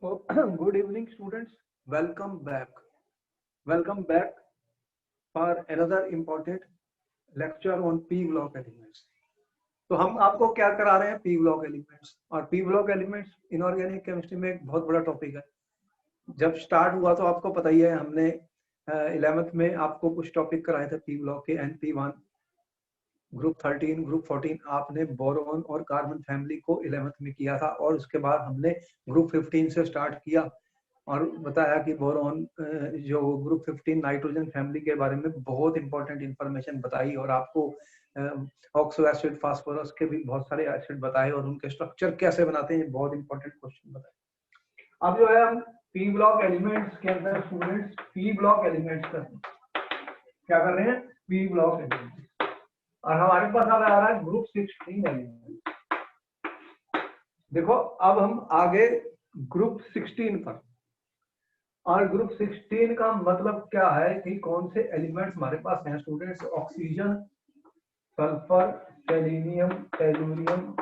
So, good evening, students. Welcome back. Welcome back for another important lecture on P block elements. तो हम आपको क्या करा रहे हैं P block elements और P block elements inorganic chemistry में एक बहुत बड़ा टॉपिक है। जब स्टार्ट हुआ तो आपको पता ही है, हमने 11th में आपको कुछ टॉपिक कराए थे P block के NP1, ग्रुप 13, ग्रुप 14 आपने बोरोन और कार्बन फैमिली को 11th में किया था और उसके बाद हमने ग्रुप 15 से स्टार्ट किया और बताया कि बोरोन जो ग्रुप 15 नाइट्रोजन फैमिली के बारे में बहुत इंपॉर्टेंट इंफॉर्मेशन बताई और आपको ऑक्सो एसिड फास्फोरस के भी बहुत सारे एसिड बताए और उनके स्ट्रक्चर कैसे बनाते हैं, बहुत इंपॉर्टेंट क्वेश्चन बताए। अब जो है हम पी ब्लॉक एलिमेंट्स के अंदर स्टूडेंट्स पी ब्लॉक एलिमेंट्स कर क्या कर रहे हैं, पी ब्लॉक एलिमेंट्स, और हमारे पास आ रहा है ग्रुप 16 एलिमेंट। देखो अब हम आगे ग्रुप 16 पर, और ग्रुप 16 का मतलब क्या है कि कौन से एलिमेंट्स हमारे पास हैं students, oxygen, sulphur, selenium, tellurium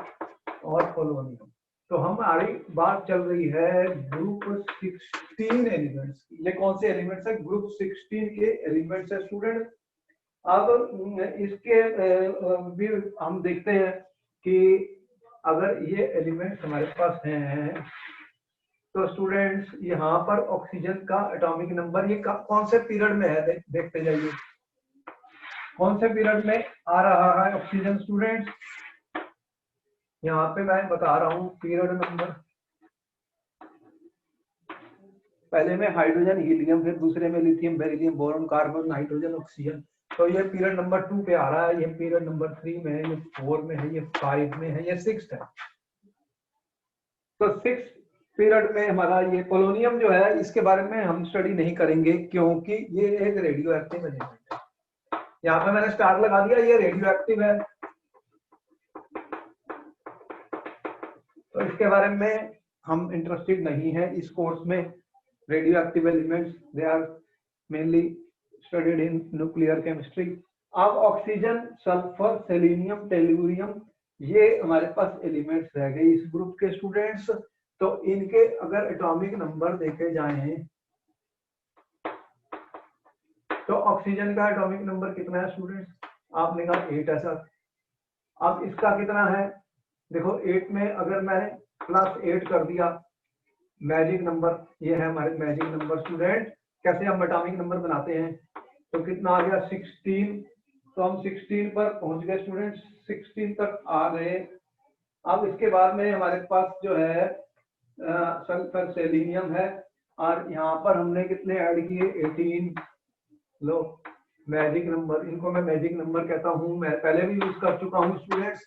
और पोलोनियम। तो हमारी बात चल रही है ग्रुप 16 एलिमेंट्स की। ये कौन से एलिमेंट्स है, ग्रुप 16 के एलिमेंट्स है स्टूडेंट। अब इसके भी हम देखते हैं कि अगर ये एलिमेंट्स हमारे पास हैं तो स्टूडेंट्स यहाँ पर ऑक्सीजन का एटॉमिक नंबर ये कौन से पीरियड में है, देखते जाइए कौन से पीरियड में आ रहा है ऑक्सीजन स्टूडेंट्स। यहाँ पे मैं बता रहा हूँ पीरियड नंबर, पहले में हाइड्रोजन हीलियम, फिर दूसरे में lithium beryllium boron carbon nitrogen oxygen. तो ये पीरियड नंबर 2 पे आ रहा है, ये पीरियड नंबर 3 में है, ये 4 में है, ये 5 में है, ये 6 है। तो 6 पीरियड में हमारा ये पोलोनियम जो है, इसके बारे में हम स्टडी नहीं करेंगे क्योंकि ये एक रेडियो एक्टिव एलिमेंट है। यहाँ पे मैंने स्टार लगा दिया, ये रेडियो एक्टिव है, तो इसके बारे में हम इंटरेस्टेड नहीं है इस कोर्स में। Radioactive elements they are mainly studied in nuclear chemistry. अब ऑक्सीजन, सल्फर, सेलेनियम, टेलुरियम, ये हमारे पास एलिमेंट्स रह गए इस ग्रुप के स्टूडेंट्स। तो इनके अगर एटॉमिक नंबर देखे जाएं तो ऑक्सीजन का एटॉमिक नंबर कितना है स्टूडेंट्स, आपने कहा 8 है सर। अब इसका कितना है, देखो 8 में अगर मैंने +8 कर दिया, मैजिक नंबर, ये है हमारे मैजिक नंबर स्टूडेंट। कैसे हम एटॉमिक नंबर बनाते हैं, तो कितना आ गया 16। तो हम 16 पर पहुंच गए स्टूडेंट, 16 तक आ गए। अब इसके बाद में हमारे पास जो है सल्फर सेलेनियम है, और यहाँ पर हमने कितने ऐड किए, 18। लो मैजिक नंबर, इनको मैं मैजिक नंबर कहता हूँ, मैं पहले भी यूज कर चुका हूँ स्टूडेंट्स।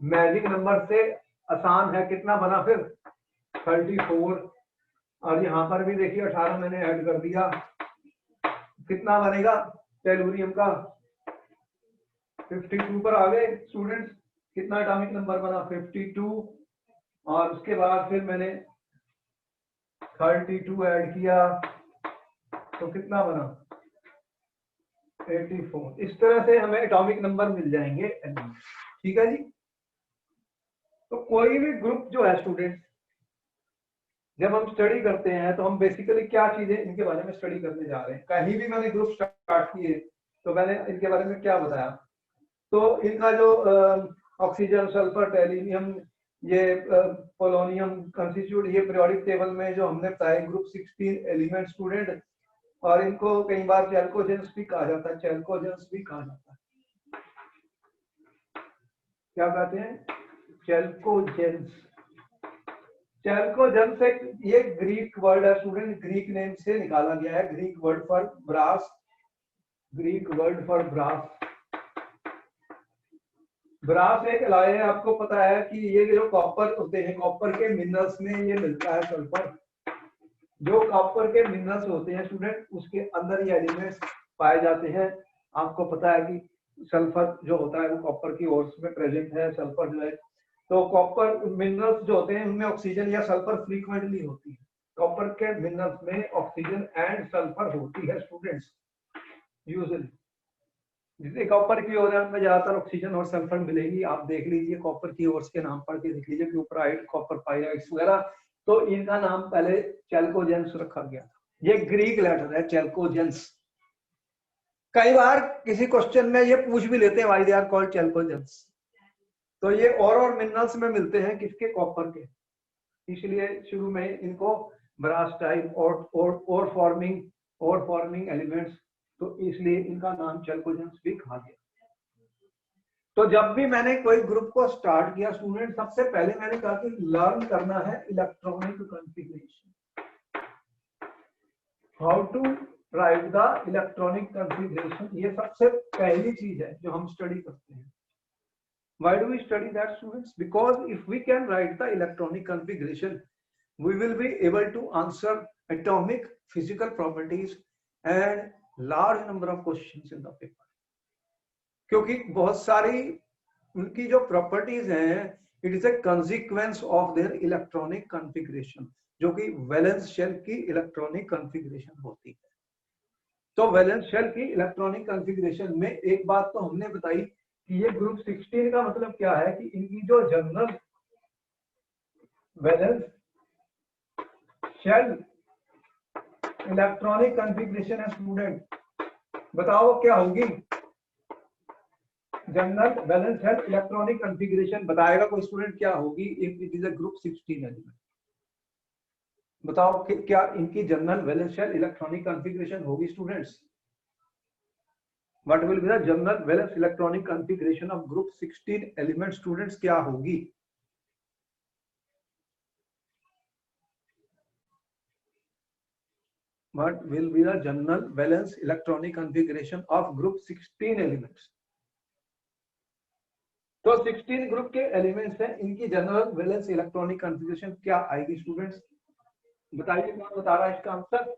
मैजिक नंबर से आसान है, कितना बना फिर 34, और यहाँ पर भी देखिए 18 मैंने ऐड कर दिया, कितना बनेगा टेलुरियम का 52 पर आ गए स्टूडेंट्स। कितना एटॉमिक नंबर बना 52, और उसके बाद फिर मैंने 32 ऐड किया तो कितना बना 84। इस तरह से हमें एटॉमिक नंबर मिल जाएंगे, ठीक है जी। तो कोई भी ग्रुप जो है स्टूडेंट्स, जब हम स्टडी करते हैं तो हम बेसिकली क्या चीजें इनके बारे में स्टडी करने जा रहे हैं। कहीं भी मैंने ग्रुप स्टार्ट किए तो मैंने इनके बारे में क्या बताया, तो इनका जो ऑक्सीजन, सल्फर, टेलुरियम, ये पोलोनियम कंस्टिट्यूट, ये पीरियोडिक टेबल में जो हमने बताया ग्रुप 16 एलिमेंट स्टूडेंट, और इनको कई बार चैल्कोजेंस भी कहा जाता है, चैल्कोजेंस भी कहा जाता है। क्या कहते हैं, चैल्कोजेंस। चैल्कोजेंस एक ये ग्रीक वर्ड है स्टूडेंट, ग्रीक नेम से निकाला गया है, Greek word for brass, Greek word for brass. Brass एक एलॉय है, आपको पता है कि ये जो कॉपर होते हैं, कॉपर के मिनरल्स में ये मिलता है सल्फर। जो कॉपर के मिनरल्स होते हैं स्टूडेंट, उसके अंदर ये एलिमेंट्स पाए जाते हैं। आपको पता है कि सल्फर जो होता है वो कॉपर की ओर्स में प्रेजेंट है, सल्फर जो है। तो कॉपर मिनरल्स जो होते हैं उनमें ऑक्सीजन या सल्फर फ्रीक्वेंटली होती है। कॉपर के मिनरल्स में ऑक्सीजन एंड सल्फर होती है स्टूडेंट्स यूजुअली। जितने कॉपर की ओर में ज्यादातर ऑक्सीजन और सल्फर मिलेगी। आप देख लीजिए कॉपर की ओर्स के नाम पढ़ के देख लीजिए, क्यूपराइट, कॉपर पाइराइट्स वगैरह। तो इनका नाम पहले चैल्कोजेंस रखा गया था। ये ग्रीक लेटर है चैल्कोजेंस। कई बार किसी क्वेश्चन में ये पूछ भी लेते हैं why they are called chalcogens. तो ये और मिनरल्स में मिलते हैं, किसके? कॉपर के। इसलिए शुरू में इनको ब्रास टाइप और फॉर्मिंग एलिमेंट्स, तो इसलिए इनका नाम चैल्कोजेंस भी कहा गया। तो जब भी मैंने कोई ग्रुप को स्टार्ट किया स्टूडेंट, सबसे पहले मैंने कहा कि लर्न करना है electronic configuration, how to write the electronic configuration. ये सबसे पहली चीज है जो हम स्टडी करते हैं। Why do we study that, students? Because if we can write the electronic configuration, we will be able to answer atomic physical properties and large number of questions in the paper. क्योंकि बहुत सारी उनकी जो properties हैं, it is a consequence of their electronic configuration, जो कि valence shell की electronic configuration होती है। तो वैलेंस शेल की इलेक्ट्रॉनिक कॉन्फ़िगरेशन में एक बात तो हमने बताई कि ये ग्रुप 16 का मतलब क्या है कि इनकी जो general valence shell electronic configuration है स्टूडेंट, बताओ क्या होगी? General valence shell electronic configuration बताएगा कोई स्टूडेंट क्या होगी if it is a group 16 element? बताओ कि क्या इनकी general valence shell electronic configuration होगी students? What will be the general valence electronic configuration of group 16 elements? Students क्या होगी? What will be the general valence electronic configuration of group 16 elements? तो 16 group के elements हैं, इनकी general valence electronic configuration क्या आएगी students? बताइए कौन बता रहा है इसका आंसर?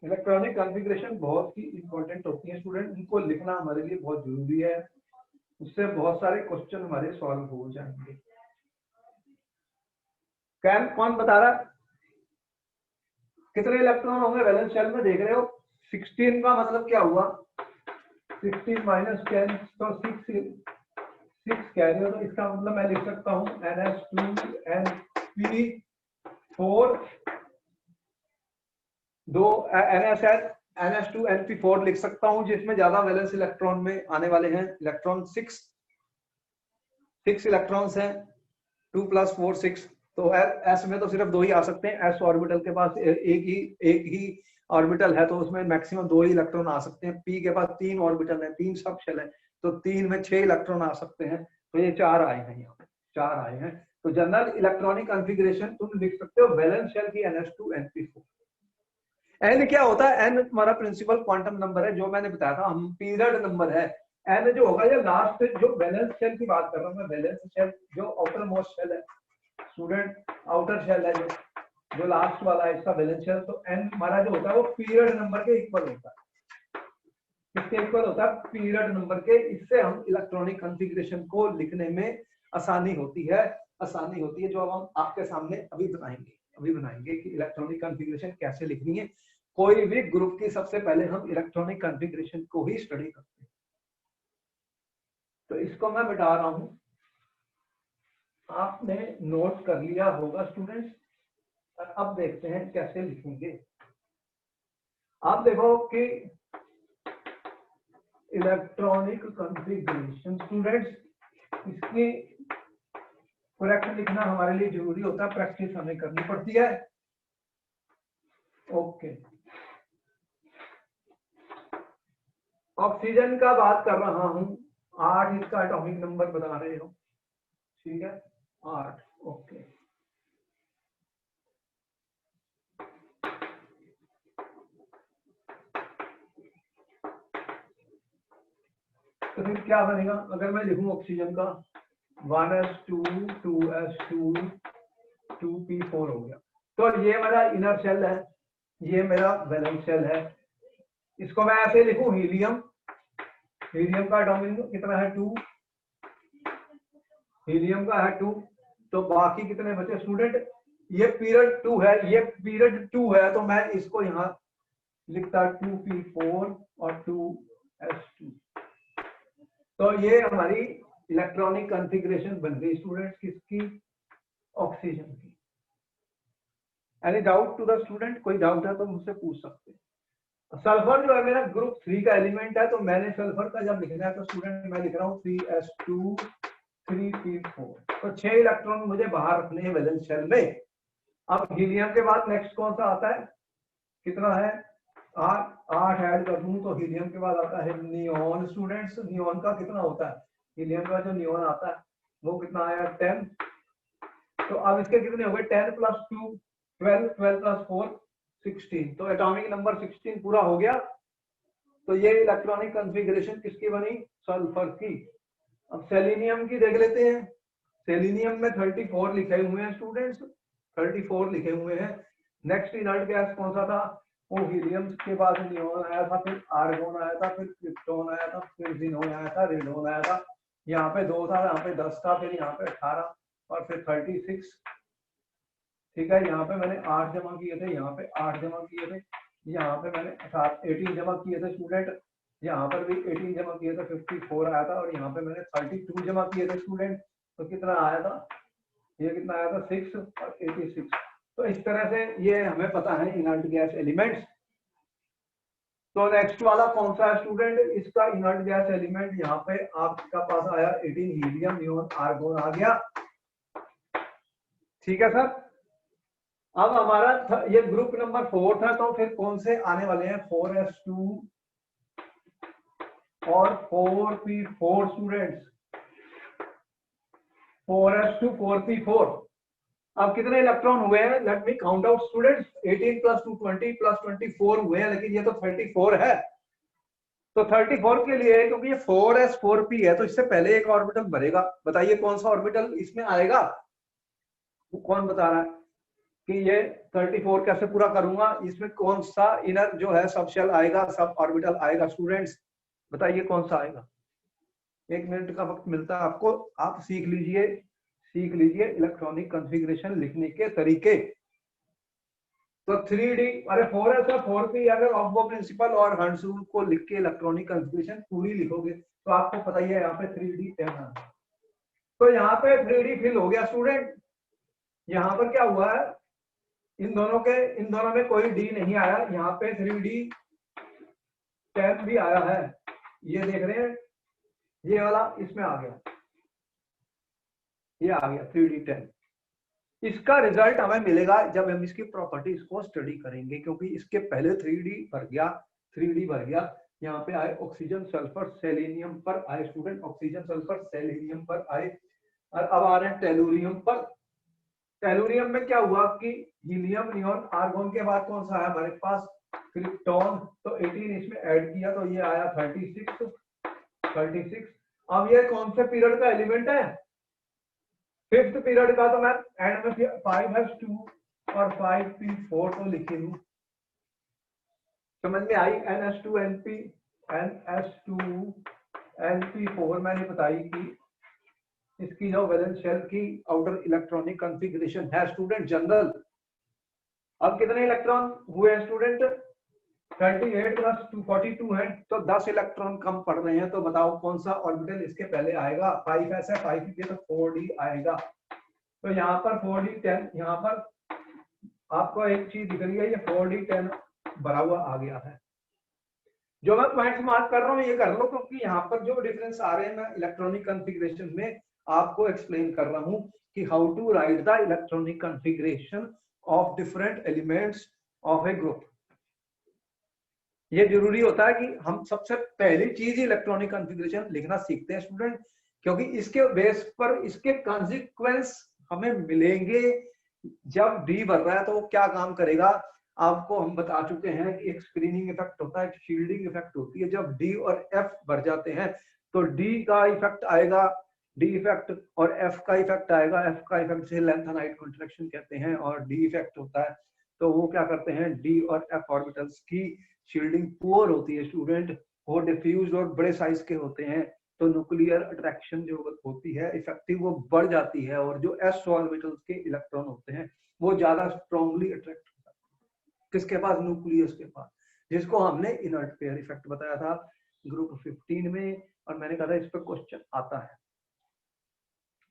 इलेक्ट्रॉनिक कॉन्फ़िगरेशन बहुत ही इंपॉर्टेंट होती है स्टूडेंट, इनको लिखना हमारे लिए बहुत जरूरी है, उससे बहुत सारे क्वेश्चन हमारे सॉल्व हो जाएंगे। कौन बता रहा? कितने इलेक्ट्रॉन होंगे वैलेंस शेल में? देख रहे हो 16 का मतलब क्या हुआ? 16 माइनस 10, तो 6 कैरी हो, तो इसका मतलब मैं लिख सकता हूँ NH2NP4 दो NH2NP4 लिख सकता हूँ, जिसमें ज्यादा वैलेंस इलेक्ट्रॉन में आने वाले हैं इलेक्ट्रॉन 6 इलेक्ट्रॉन्स हैं, 2 + 4 6। तो एस में तो सिर्फ 2 ही आ सकते हैं, एस ऑर्बिटल के पास एक ही ऑर्बिटल है, तो उसमें मैक्सिमम 2 ही इलेक्ट्रॉन आ सकते हैं। पी के पास 3 ऑर्बिटल है, 3 सब शेल है, तो 3 में 6 इलेक्ट्रॉन आ सकते हैं, तो ये 4 आए हैं, यहाँ पे 4 आए हैं। तो जनरल इलेक्ट्रॉनिक कॉन्फ़िगरेशन तुम लिख सकते हो वैलेंस शेल की NH2NP4। एन क्या होता है? एन हमारा प्रिंसिपल क्वांटम नंबर है, जो मैंने बताया था, हम पीरियड नंबर है। एन जो होगा, ये लास्ट जो वैलेंस शेल की बात कर रहा हूँ मैं, वैलेंस शेल जो आउटर मोस्ट शेल है स्टूडेंट, आउटर शेल है जो लास्ट वाला है इसका वैलेंस शेल, तो एन हमारा जो होता है वो पीरियड नंबर के इक्वल होता है। किसके इक्वल होता है? पीरियड नंबर के। इससे हम इलेक्ट्रॉनिक कॉन्फ़िगरेशन को लिखने में आसानी होती है, जो हम आपके सामने अभी बनाएंगे कि इलेक्ट्रॉनिक कॉन्फ़िगरेशन कैसे लिखनी है। कोई भी ग्रुप की सबसे पहले हम इलेक्ट्रॉनिक कॉन्फ़िगरेशन को ही स्टडी करते हैं। तो इसको मैं मिटा रहा हूं, आपने नोट कर लिया होगा स्टूडेंट्स। अब देखते हैं कैसे लिखेंगे। आप देखो कि इलेक्ट्रॉनिक कॉन्फ़िगरेशन स्टूडेंट्स, इसकी करेक्ट लिखना हमारे लिए जरूरी होता है, प्रैक्टिस हमें करनी पड़ती है। ओके, ऑक्सीजन का बात कर रहा हूं, 8 इसका एटॉमिक नंबर बता रहे हो, ठीक है 8। ओके, तो फिर क्या बनेगा अगर मैं लिखूं ऑक्सीजन का 1s2 2s2 2p4 हो गया। तो ये मेरा इनर शेल है, ये मेरा वैलेंस शेल है। इसको मैं ऐसे लिखूं, हीलियम का एटॉमिक कितना है 2, हीलियम का है 2, तो बाकी कितने बचे स्टूडेंट? ये पीरियड 2 है, ये पीरियड 2 है, तो मैं इसको यहाँ लिखता 2p4 और 2s2। तो ये हमारी इलेक्ट्रॉनिक कॉन्फ़िगरेशन बन गई स्टूडेंट्स किसकी, ऑक्सीजन की। Any doubt to the student, कोई डाउट है तो मुझसे पूछ सकते हैं। सल्फर जो है मेरा ग्रुप 3 का एलिमेंट है, तो मैंने सल्फर का जब लिखना है तो स्टूडेंट मैं लिख रहा हूँ 3s2 3p4, तो 6 इलेक्ट्रॉन मुझे बाहर रखने हैं वैलेंस शेल में। अब हीलियम के बाद नेक्स्ट कौन सा आता है, कितना है 8 ऐड कर दूं तो हीलियम के बाद आता है नियोन। स्टूडेंट्स नियोन का कितना होता है, हीलियम का जो नियोन आता है वो कितना आया 10। तो अब इसके कितने हो गए 10 + 2 12, 12 + 4 16, तो एटॉमिक नंबर 16 पूरा हो गया। तो ये इलेक्ट्रॉनिक कॉन्फ़िगरेशन किसकी बनी, सल्फर की। अब सेलेनियम की देख लेते हैं। सेलेनियम में 34 लिखे हुए हैं स्टूडेंट्स, 34 लिखे हुए हैं। नेक्स्ट इनर्ट गैस कौन सा था, वो हीलियम के बाद नियोन आया था, फिर आर्गोन आया था, फिर क्रिप्टोन आया था, फिर जिनोन आया था, रेडोन आया था। यहाँ पे 2 था, यहाँ पे 10 था, फिर यहाँ पे 18 और फिर 36। ठीक है, यहाँ पे मैंने 8 जमा किए थे, यहाँ पे 8 जमा किए थे, यहाँ पे मैंने 18 जमा किए थे स्टूडेंट, यहाँ पर भी 18 जमा किए थे, 54 आया था, और यहाँ पे मैंने 32 जमा किए थे स्टूडेंट। तो कितना आया था, ये कितना आया था 6 और 86। तो इस तरह से ये हमें पता है इनर्ट गैस एलिमेंट्स। तो नेक्स्ट वाला कौन सा है स्टूडेंट, इसका इनर्ट गैस एलिमेंट यहाँ पे आपका पास आया 18 हीलियम नियोन आर्गोन आ गया। ठीक है सर। अब हमारा ये ग्रुप नंबर 4 था, तो फिर कौन से आने वाले हैं 4s2 और 4p4 स्टूडेंट्स, 4s2 4p4। अब कितने इलेक्ट्रॉन हुए हैं, let me count out students, 18 + 2 20 + 24 हुए हैं, लेकिन ये तो 34 है। तो 34 के लिए, क्योंकि ये 4s 4p है, तो इससे पहले एक ऑर्बिटल भरेगा। बताइए कौन सा ऑर्बिटल इसमें आएगा, वो कौन बता रहा है कि ये 34 कैसे पूरा करूंगा, इसमें कौन सा इनर जो है सब शेल आएगा, सब ऑर्बिटल आएगा स्टूडेंट्स, बताइए कौन सा आएगा। 1 मिनट का वक्त मिलता है आपको, आप सीख लीजिए इलेक्ट्रॉनिक कॉन्फ़िगरेशन लिखने के तरीके। तो 3D, अरे 4s और 4p अगर ऑफ प्रिंसिपल और हंस रूल को लिख के इलेक्ट्रॉनिक कॉन्फ़िगरेशन पूरी लिखोगे तो आपको पता ही है यहाँ पे 3D 10 है। तो यहाँ पे 3D फिल हो गया स्टूडेंट। यहाँ पर क्या हुआ है, इन दोनों में कोई D नहीं आया, यहाँ पे 3D 10 भी आया है, ये देख रहे हैं, ये वाला इसमें आ गया, ये आ गया 3D 10। इसका रिजल्ट हमें मिलेगा जब हम इसकी प्रॉपर्टीज को स्टडी करेंगे, क्योंकि इसके पहले 3D भर गया। यहाँ पे आए ऑक्सीजन सल्फर सेलेनियम पर आए स्टूडेंट, ऑक्सीजन सल्फर सेलेनियम पर आए, और अब आ रहे हैं टेलुरियम पर। टेलुरियम में क्या हुआ कि हीलियम नियोन आर्गोन के बाद कौन सा है हमारे पास, क्रिप्टोन। तो 18 इसमें ऐड किया तो ये आया 36। अब ये कौन से पीरियड का एलिमेंट है, 5th पीरियड का। तो मैं एंड में 5s2 और 5p4 तो लिखी हूँ, समझ में आई। ns2 np4 मैंने बताई कि इसकी जो वैलेंस शेल की आउटर इलेक्ट्रॉनिक कॉन्फ़िगरेशन है स्टूडेंट जनरल। अब कितने इलेक्ट्रॉन हुए स्टूडेंट, 38 + 2 42 है, तो 10 इलेक्ट्रॉन कम पड़ रहे हैं। तो बताओ कौन सा ऑर्बिटल इसके पहले आएगा, 5s है, 5p पे तो 4d आएगा। तो यहाँ पर 4d 10, यहाँ पर आपको एक चीज दिख रही है, ये 4d 10 भरा हुआ आ गया है। जो मैं पॉइंट्स मार्क कर रहा हूँ ये कर लो, क्योंकि यहाँ पर जो डिफरेंस आ रहे हैं मैं इलेक्ट्रॉनिक कॉन्फ़िगरेशन में आपको एक्सप्लेन कर रहा हूँ कि how to write the electronic configuration of different elements of a group. ये जरूरी होता है कि हम सबसे पहली चीज इलेक्ट्रॉनिक कॉन्फ़िगरेशन लिखना सीखते हैं स्टूडेंट, क्योंकि इसके बेस पर इसके कॉन्सिक्वेंस हमें मिलेंगे। जब डी बढ़ रहा है तो वो क्या काम करेगा, आपको हम बता चुके हैं कि एक स्क्रीनिंग इफेक्ट होता है, एक शील्डिंग इफेक्ट होती है। जब डी और एफ बढ़ जाते हैं तो डी का इफेक्ट आएगा, डी इफेक्ट, और एफ का इफेक्ट आएगा। एफ का इफेक्ट से लेंथेनाइट कॉन्ट्रैक्शन कहते हैं, और डी इफेक्ट होता है तो वो क्या करते हैं, डी और एफ ऑर्बिटल्स की शील्डिंग पुअर होती है स्टूडेंट, वो डिफ्यूज और बड़े साइज के होते हैं, तो न्यूक्लियर अट्रैक्शन जो होती है इफेक्टिव वो बढ़ जाती है, और जो एस ऑर्बिटल्स के इलेक्ट्रॉन होते हैं वो ज्यादा स्ट्रांगली अट्रैक्ट होता है किसके पास, न्यूक्लियस के पास, जिसको हमने इनर्ट पेयर इफेक्ट बताया था ग्रुप 15 में, और मैंने कहा था इस पर क्वेश्चन आता है।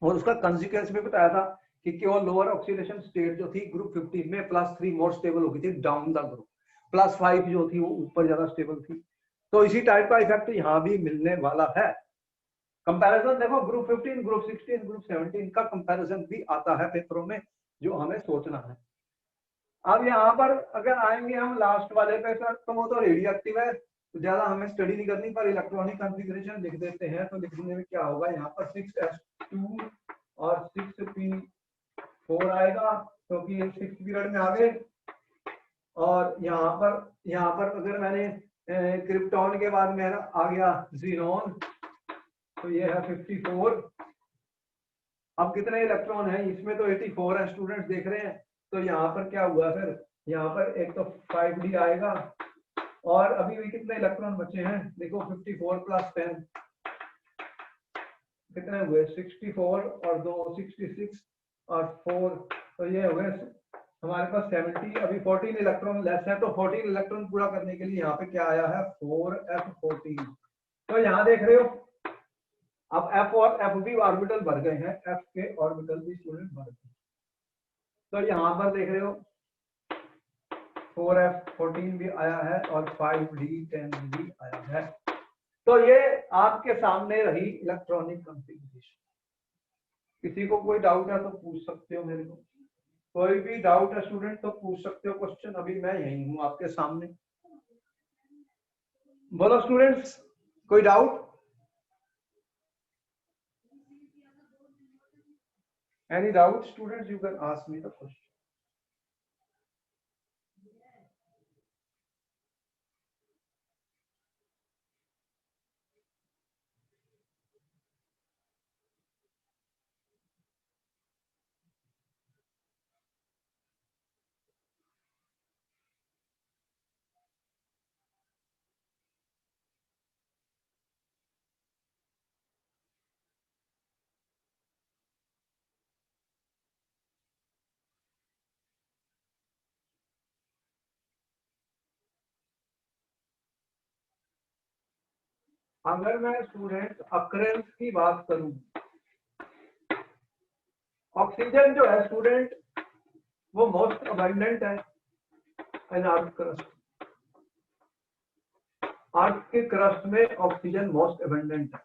और उसका कंसिक्वेंस भी बताया था कि केवल लोअर ऑक्सीडेशन स्टेट जो थी ग्रुप 15 में +3 मोर स्टेबल हो गई थी डाउन द ग्रुप, +5 जो थी वो ऊपर ज्यादा स्टेबल थी। तो इसी टाइप का इफेक्ट यहाँ भी मिलने वाला है। कंपैरिजन देखो ग्रुप 15, ग्रुप 16, ग्रुप 17 का कंपैरिजन भी आता है पेपरों में, जो हमें सोचना है। अब यहाँ पर अगर आएंगे हम लास्ट वाले पे सर, तो वो तो रेडियो एक्टिव है, तो ज्यादा हमें स्टडी नहीं करनी, पर इलेक्ट्रॉनिक कॉन्फ़िगरेशन लिख देते हैं। तो लिखने में क्या होगा, यहाँ पर 6s2 और 6p4 आएगा, क्योंकि ये 6th पीरियड में आ गए। और यहाँ पर अगर मैंने क्रिप्टॉन के बाद मेरा आ गया ज़ीनॉन, तो ये है 54। अब कितने इलेक्ट्रॉन है इसमें, तो 84 है, स्टूडेंट्स देख रहे हैं। तो यहाँ पर क्या हुआ फिर, यहाँ पर एक तो 5d आएगा, और अभी भी कितने इलेक्ट्रॉन बचे हैं देखो, 54 + 10 कितने हुए, 64 और 2 66 और 4, तो ये हुए हमारे पास 70। अभी 14 इलेक्ट्रॉन लेस है, तो 14 इलेक्ट्रॉन पूरा करने के लिए यहाँ पे क्या आया है, 4f14। तो यहाँ देख रहे हो, अब f और f भी ऑर्बिटल भर गए हैं, f के ऑर्बिटल भी स्टूडेंट भर गए। तो यहाँ पर देख रहे हो 4f14 भी आया है और 5d10 भी आया है। तो ये आपके सामने रही इलेक्ट्रॉनिक कॉन्फ़िगरेशन। किसी को कोई डाउट है तो पूछ सकते हो मेरे को, कोई भी डाउट है स्टूडेंट तो पूछ सकते हो क्वेश्चन, अभी मैं यही हूँ आपके सामने। बोलो स्टूडेंट्स, कोई doubt? Any doubt, students? You can ask me the question. अगर मैं स्टूडेंट अक्रेंस की बात करूं, ऑक्सीजन जो है स्टूडेंट वो मोस्ट अबंडेंट है इन अर्थ क्रस्ट। अर्थ के क्रस्ट में ऑक्सीजन मोस्ट अबंडेंट है।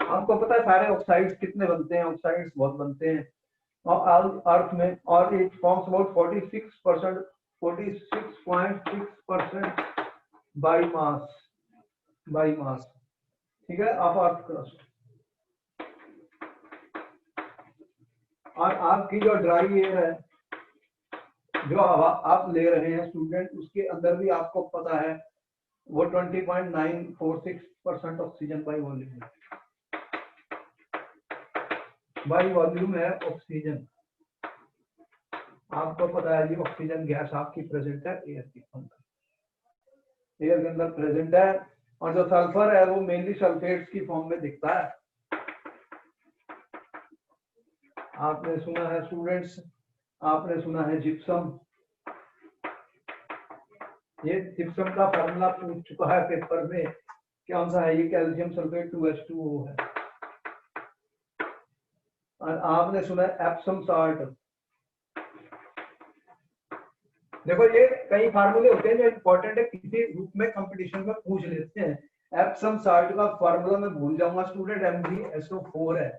आपको पता है सारे ऑक्साइड्स कितने बनते हैं, ऑक्साइड्स बहुत बनते हैं और अर्थ में, और it forms about 46%, 46.6% by mass, ठीक है, ऑफ अर्थ क्रस्ट। और आपकी जो ड्राई एयर है, जो हवा आप ले रहे हैं स्टूडेंट, उसके अंदर भी आपको पता है वो 20.946% ऑक्सीजन बाई वॉल्यूम है, बाई वॉल्यूम है ऑक्सीजन। आपको पता है जी ऑक्सीजन गैस आपकी प्रेजेंट है एयर के अंदर, एयर के अंदर प्रेजेंट है। और जो सल्फर है वो मेनली सल्फेट्स की फॉर्म में दिखता है। आपने सुना है स्टूडेंट्स, आपने सुना है जिप्सम, ये जिप्सम का फार्मूला पूछ चुका है पेपर में, कौन सा है ये, कैल्शियम सल्फेट 2H2O है। और आपने सुना है एप्सम साल्ट। देखो ये कई फार्मूले होते हैं जो इंपॉर्टेंट है, किसी ग्रुप में कंपटीशन में पूछ लेते हैं। एप्सम साल्ट का फार्मूला मैं भूल जाऊंगा स्टूडेंट, MgSO4 है,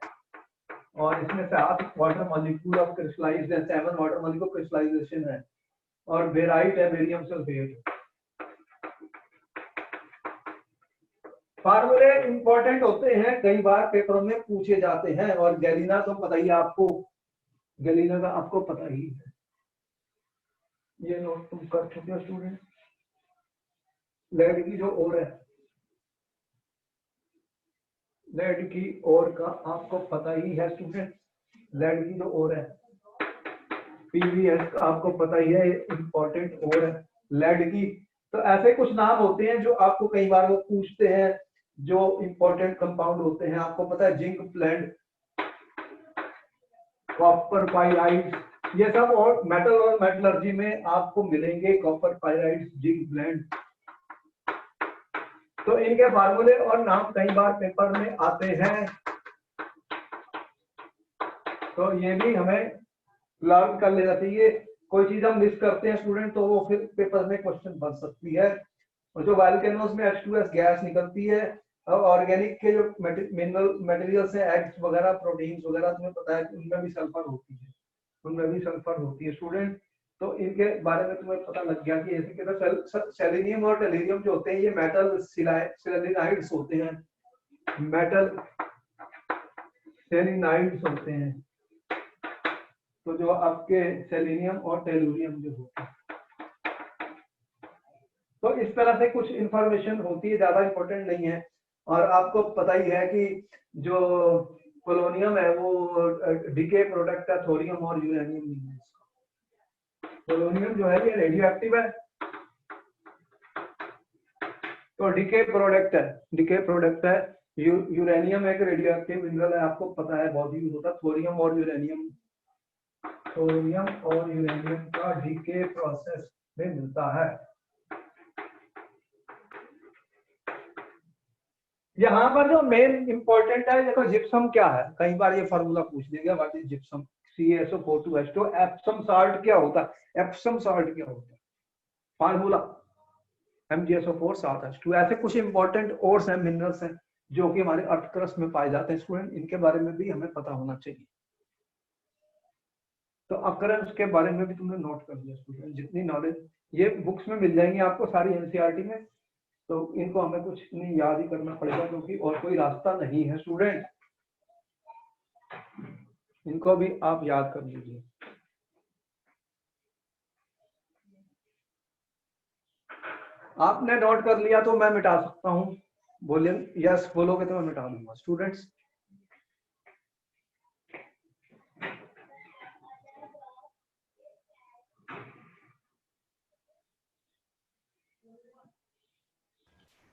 और इसमें 7 वाटर मॉलिक्यूल ऑफ क्रिस्टलाइज्ड है, 7 वाटर मॉलिक्यूल क्रिस्टलाइजेशन है, और बेराइट है बेरियम सल्फेट। फार्मूले इंपॉर्टेंट होते हैं, कई बार पेपरों में पूछे जाते हैं। और गैलीना तो पता ही आपको, गैलीना का आपको पता ही है, ये नोट तुम कर चुके हो स्टूडेंट। लेड की जो ओर है, लेड की ओर का आपको पता ही है स्टूडेंट, लेड की जो ओर है PVS आपको पता ही है, इंपॉर्टेंट ओर है लेड की। तो ऐसे कुछ नाम होते हैं जो आपको कई बार वो पूछते हैं, जो इंपॉर्टेंट कंपाउंड होते हैं। आपको पता है जिंक ब्लेंड, कॉपर पाइराइड, ये सब, और मेटल और मेटलर्जी में आपको मिलेंगे कॉपर पाइराइड, जिंक ब्लेंड। तो इनके फार्मूले और नाम कई बार पेपर में आते हैं। तो ये भी हमें लर्न कर लेना चाहिए। कोई चीज हम मिस करते हैं स्टूडेंट तो वो फिर पेपर में क्वेश्चन बन सकती है। और जो वोल्केनोज में H2S गैस निकलती है, और ऑर्गेनिक के जो मिनरल मटेरियल्स है, एग्स वगैरह, प्रोटीन्स वगैरह, तुम्हें पता है कि उनमें भी सल्फर होती है, उनमें भी सल्फर होती है स्टूडेंट। तो इनके बारे में तुम्हें पता लग गया कि ऐसे के सेलेनियम और टेलेरियम जो होते हैं ये मेटल सेलेनाइड्स होते हैं, मेटल सेलेनाइड्स होते हैं। तो जो आपके सेलेनियम और टेलुरियम जो होते हैं, तो इस तरह से कुछ इंफॉर्मेशन होती है, ज्यादा इंपॉर्टेंट नहीं है। और आपको पता ही है कि जो पोलोनियम है वो डीके प्रोडक्ट है थोरियम और यूरेनियम नहीं है। पोलोनियम जो है ये रेडियो एक्टिव है, तो डीके प्रोडक्ट है, डीके प्रोडक्ट है। यूरेनियम एक रेडियो एक्टिव मिनरल है, आपको पता है, बहुत यूज होता है। थोरियम और यूरेनियम का डीके प्रोसेस में मिलता है। यहाँ पर जो मेन इंपॉर्टेंट है, देखो जिप्सम क्या है, कई बार ये फार्मूला पूछ देगा, what is gypsum, CaSO4 2H2। Epsom salt क्या होता है, एप्सम साल्ट क्या होता है, फार्मूला MgSO4 7H2। ऐसे कुछ इंपॉर्टेंट ओर्स हैं, मिनरल्स हैं जो कि हमारे अर्थ क्रस्ट में पाए जाते हैं स्टूडेंट, इनके बारे में भी हमें पता होना चाहिए। तो अकरेंस के बारे में भी तुमने नोट कर लिया स्टूडेंट, जितनी नॉलेज ये बुक्स में मिल जाएंगी आपको सारी NCERT में, तो इनको हमें कुछ नहीं याद ही करना पड़ेगा, क्योंकि और कोई रास्ता नहीं है स्टूडेंट, इनको भी आप याद कर लीजिए। आपने नोट कर लिया तो मैं मिटा सकता हूं, बोलिए यस बोलोगे तो मैं मिटा दूंगा स्टूडेंट्स।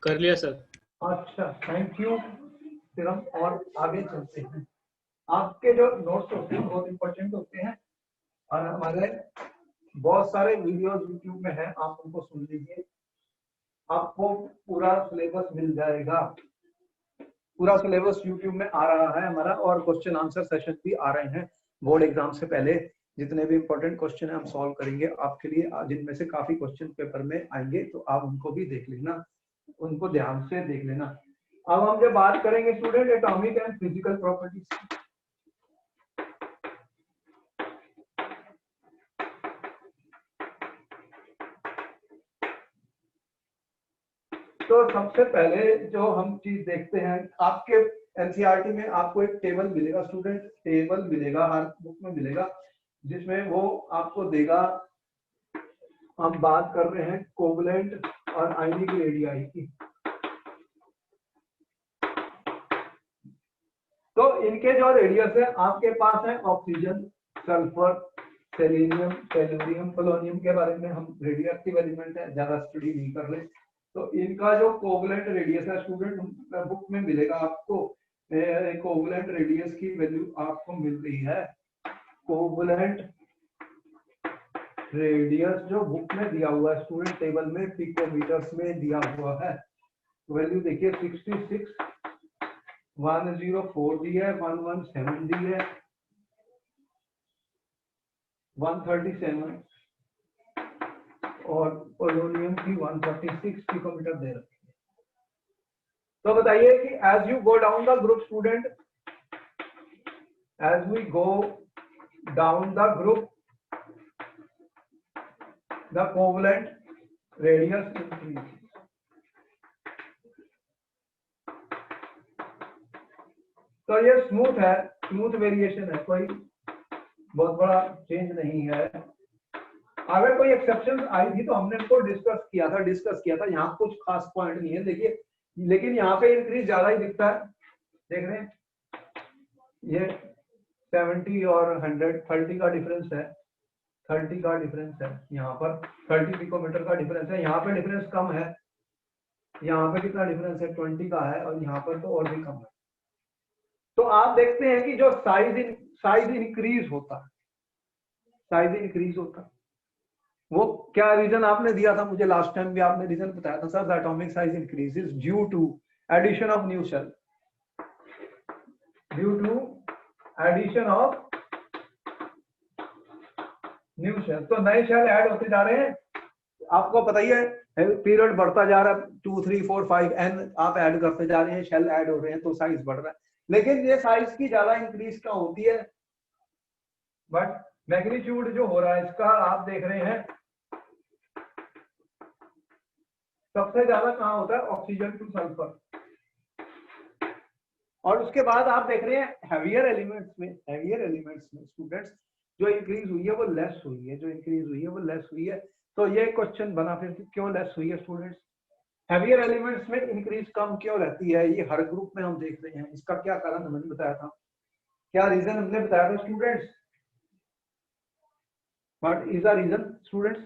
कर लिया सर। अच्छा, थैंक यू। फिर हम और आगे चलते हैं। आपके जो नोट्स होते हैं बहुत इंपॉर्टेंट होते हैं, और हमारे बहुत सारे वीडियोस यूट्यूब में हैं, आप उनको सुन लीजिए, आपको पूरा सिलेबस मिल जाएगा। पूरा सिलेबस यूट्यूब में आ रहा है हमारा, और क्वेश्चन आंसर सेशन भी आ रहे हैं बोर्ड एग्जाम से पहले। जितने भी इंपॉर्टेंट क्वेश्चन है हम सॉल्व करेंगे आपके लिए, जिनमें से काफी क्वेश्चन पेपर में आएंगे, तो आप उनको भी देख लेना, उनको ध्यान से देख लेना। अब हम जब बात करेंगे student atomic and physical properties, तो सबसे पहले जो हम चीज देखते हैं, आपके NCERT में आपको एक टेबल मिलेगा स्टूडेंट, टेबल मिलेगा, हर बुक में मिलेगा, जिसमें वो आपको देगा, हम बात कर रहे हैं कोवलेंट और आयनिक रेडियाई की। तो इनके जो रेडियस है आपके पास है, oxygen, sulphur, selenium, tellurium, polonium के बारे में हम रेडियो एक्टिव एलिमेंट है, ज्यादा स्टडी नहीं कर ले। तो इनका जो कोवलेंट रेडियस है स्टूडेंट, बुक में मिलेगा आपको, कोवलेंट रेडियस की वैल्यू आपको मिल रही है, कोवलेंट रेडियस जो बुक में दिया हुआ है स्टूडेंट, टेबल में पिकोमीटर्स में दिया हुआ है, वैल्यू देखिए 66, 104 दी है, 117 दी है, 137, और पोलोनियम की 146 पिकोमीटर दे रखी है। तो बताइए कि as you go down the group student, as we go down the group, the covalent radius increase. तो ये स्मूथ है, स्मूथ वेरिएशन है, कोई बहुत बड़ा चेंज नहीं है। अगर कोई एक्सेप्शन आई थी तो हमने इसको डिस्कस किया था, यहाँ कुछ खास पॉइंट नहीं है देखिए, लेकिन यहाँ पे इंक्रीज ज्यादा ही दिखता है, देख रहे हैं ये 70 और 100, 30 का डिफरेंस है, 30 का डिफरेंस है, यहाँ पर 30 पिकोमीटर का डिफरेंस है, यहाँ पे डिफरेंस कम है, यहाँ पे कितना डिफरेंस है, 20 का है, और यहाँ पर तो और भी कम है। तो आप देखते हैं कि जो साइज इंक्रीज होता है, साइज इंक्रीज होता है, वो क्या रीजन आपने दिया था मुझे लास्ट टाइम भी, आपने रीजन बताया था sir, the atomic size increases due to addition of new shell, due to addition of new shell, तो नए शेल ऐड होते जा रहे हैं। आपको पता ही है पीरियड बढ़ता जा रहा है, 2 3 4 5 एन आप ऐड करते जा रहे हैं, शेल ऐड हो रहे हैं तो साइज बढ़ रहा है। लेकिन ये साइज की ज्यादा इंक्रीज क्या होती है, बट मैग्नीट्यूड जो हो रहा है इसका आप देख रहे हैं सबसे ज्यादा कहाँ होता है, ऑक्सीजन टू सल्फर। और उसके बाद आप देख रहे हैं हैवियर एलिमेंट्स में स्टूडेंट्स जो इंक्रीज हुई है वो लेस हुई है, जो इंक्रीज हुई है वो लेस हुई है। तो ये क्वेश्चन बना फिर क्यों लेस हुई है स्टूडेंट्स, हैवियर एलिमेंट्स में इंक्रीज कम क्यों रहती है, ये हर ग्रुप में हम देख रहे हैं। इसका क्या कारण हमने बताया था, क्या रीजन हमने बताया था students, what is the reason students,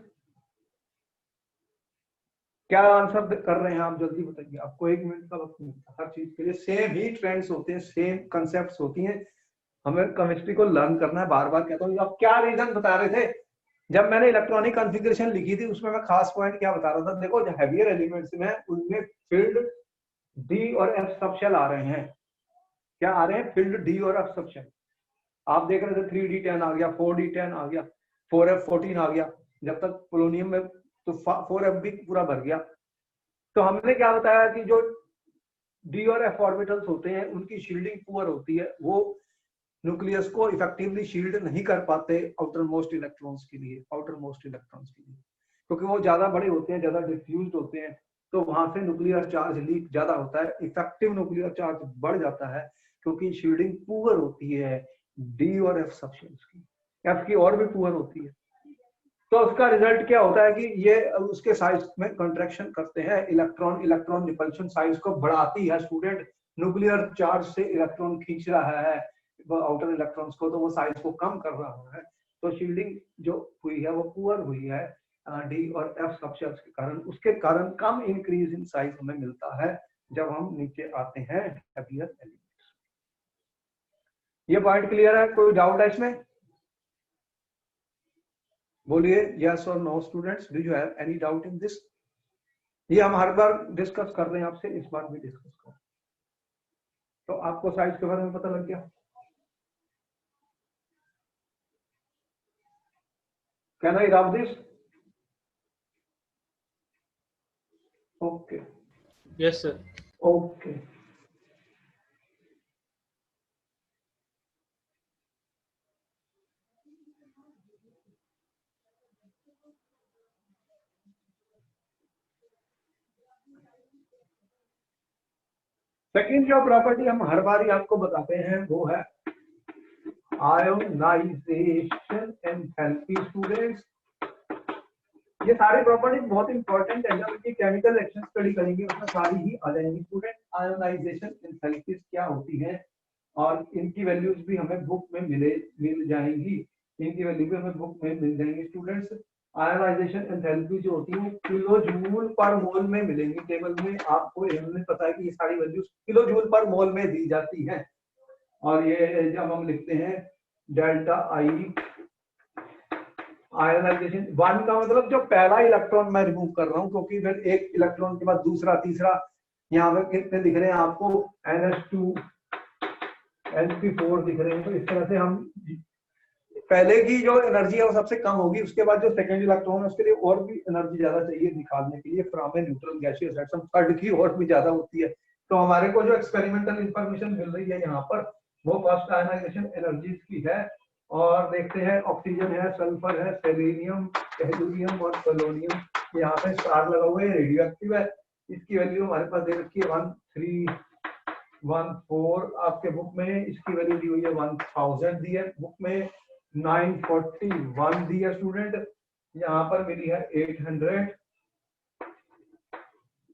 क्या आंसर कर रहे हैं आप, जल्दी बताइए। आपको 1 मिनट का वक्त मिलता है हर चीज के लिए, सेम ही ट्रेंड्स होते हैं, सेम कंसेप्ट्स होती हैं, हमें केमिस्ट्री को लर्न करना है। बार बार कहता हूँ, आप क्या रीजन बता रहे थे जब मैंने इलेक्ट्रॉनिक कॉन्फ़िगरेशन लिखी थी, उसमें मैं खास पॉइंट क्या बता रहा था, देखो जो हैवियर एलिमेंट्स में उनमें फील्ड डी और एफ सब शेल आ रहे हैं, क्या आ रहे हैं, फील्ड डी और एफ सब शेल। आप देख रहे थे 3d10 आ गया, 4d10 आ गया, 4f14 आ गया, जब तक पोलोनियम में तो 4f भी पूरा भर गया। तो हमने क्या बताया कि जो डी और एफ ऑर्बिटल्स होते हैं उनकी शील्डिंग पुअर होती है, वो न्यूक्लियस को इफेक्टिवली शील्ड नहीं कर पाते आउटर मोस्ट इलेक्ट्रॉन्स के लिए, क्योंकि वो ज्यादा बड़े होते हैं, ज्यादा डिफ्यूज्ड होते हैं, तो वहां से न्यूक्लियर चार्ज लीक ज्यादा होता है, इफेक्टिव न्यूक्लियर चार्ज बढ़ जाता है क्योंकि शील्डिंग पुअर होती है डी और एफ सबशेल्स की, एफ की और भी पुअर होती है। तो उसका रिजल्ट क्या होता है कि ये उसके साइज में कंट्रैक्शन करते हैं, इलेक्ट्रॉन रिपल्शन साइज को बढ़ाती है स्टूडेंट, न्यूक्लियर चार्ज से इलेक्ट्रॉन खींच रहा है आउटर इलेक्ट्रॉन्स को, तो वो साइज को कम कर रहा है। तो शील्डिंग जो हुई है वो पुअर हुई है डी और एफ सबशेल्स के कारण, उसके कारण कम इंक्रीज इन साइज हमें मिलता है जब हम नीचे आते हैं हैवियर एलिमेंट्स। ये पॉइंट क्लियर है, कोई डाउट है इसमें, बोलिए यस और no students, do you have any doubt in this. ये हम हर बार डिस्कस कर रहे हैं आपसे, इस बार भी डिस्कस कर, तो आपको साइज के बारे में पता लग गया। Can I rub this, okay yes sir. Okay second जो प्रॉपर्टी हम हर बार ही आपको बताते हैं वो है आयोनाइजेशन एंथैल्पी। स्टूडेंट्स ये सारी प्रॉपर्टी बहुत इंपॉर्टेंट है, जब इनकी केमिकल रिएक्शन स्टडी करेंगे उसमें सारी ही आ जाएंगी स्टूडेंट। आयोनाइजेशन एंथैल्पीज क्या होती है और इनकी वैल्यूज भी हमें बुक में मिल जाएंगी, इनकी वैल्यू भी हमें बुक में मिल जाएंगी स्टूडेंट्स। आयोनाइजेशन एंथैल्पी जो होती है किलो जूल पर मोल में मिलेंगी, टेबल में आपको हमें पता है कि ये सारी वैल्यूज किलो जूल पर मोल में दी जाती है। और ये जब हम लिखते हैं डेल्टा आई आयोनाइजेशन, वन का मतलब जो पहला इलेक्ट्रॉन मैं रिमूव कर रहा हूं, क्योंकि फिर एक इलेक्ट्रॉन के बाद दूसरा तीसरा, यहाँ पे कितने दिख रहे हैं आपको, NH2 Np4 दिख रहे हैं। तो इस तरह से हम पहले की जो एनर्जी है वो सबसे कम होगी, उसके बाद जो सेकंड इलेक्ट्रॉन है उसके लिए और भी एनर्जी ज्यादा चाहिए निकालने के लिए, from a neutral gaseous atom, third की और भी ज्यादा होती है। तो हमारे को जो एक्सपेरिमेंटल इंफॉर्मेशन मिल रही है यहाँ पर वो फर्स्ट आयोनाइजेशन एनर्जीज की है। और देखते हैं ऑक्सीजन है, सल्फर है, सेलेनियम, टेलुरियम और पोलोनियम, यहाँ पे स्टार लगा हुआ है, रेडियो एक्टिव है। इसकी वैल्यू हमारे पास दे रखी है 1314 आपके बुक में, इसकी वैल्यू दी हुई है 1000 दी है बुक में, 941 दी है स्टूडेंट, यहाँ पर मिली है 800